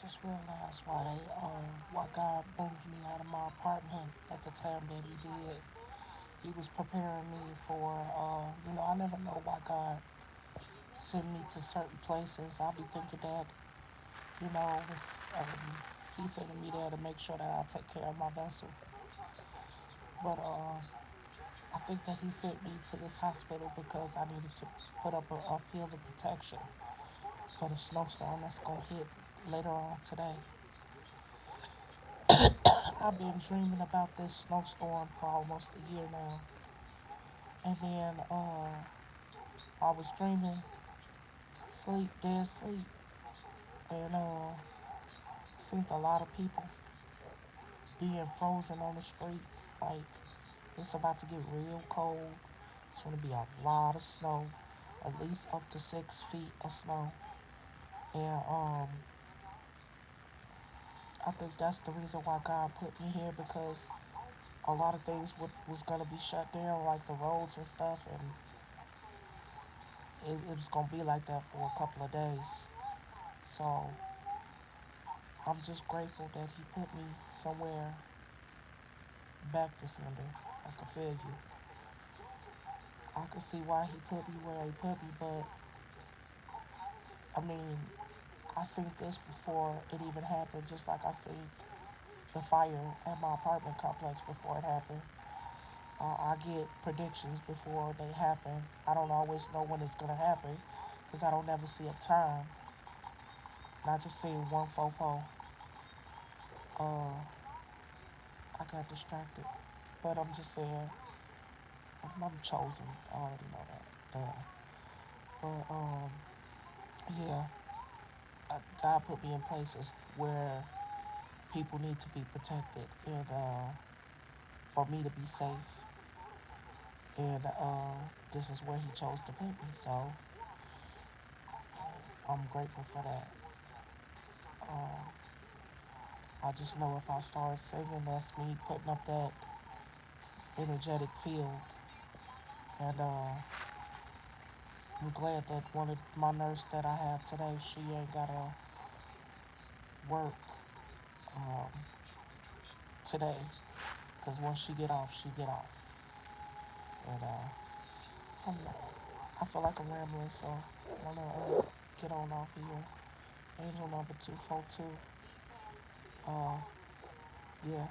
just realized why God moved me out of my apartment at the time that He did. He was preparing me for, I never know why God send me to certain places. I'll be thinking that, He's sending me there to make sure that I take care of my vessel. But I think that He sent me to this hospital because I needed to put up a field of protection for the snowstorm that's gonna hit later on today. I've been dreaming about this snowstorm for almost a year now. And then I was dreaming, sleep, dead sleep. And seen a lot of people being frozen on the streets. Like, it's about to get real cold. It's going to be a lot of snow, at least up to 6 feet of snow. And I think that's the reason why God put me here because a lot of things was going to be shut down, like the roads and stuff. And it was going to be like that for a couple of days. So I'm just grateful that He put me somewhere back to sender. I can feel you. I can see why He put me where He put me, but I mean, I seen this before it even happened, just like I seen the fire at my apartment complex before it happened. I get predictions before they happen. I don't always know when it's gonna happen because I don't never see a time. And I just seen one fofo. Uh, I got distracted, but I'm just saying I'm chosen. I already know that. But yeah, God put me in places where people need to be protected and for me to be safe. And this is where He chose to put me. So I'm grateful for that. Uh, I just know if I start singing, that's me putting up that energetic field. And I'm glad that one of my nurse that I have today, she ain't gotta work um, today. Cause once she get off, she get off. And I'm, I feel like I'm rambling, so I'm gonna get on off of here. Angel number 242. Uh, yeah.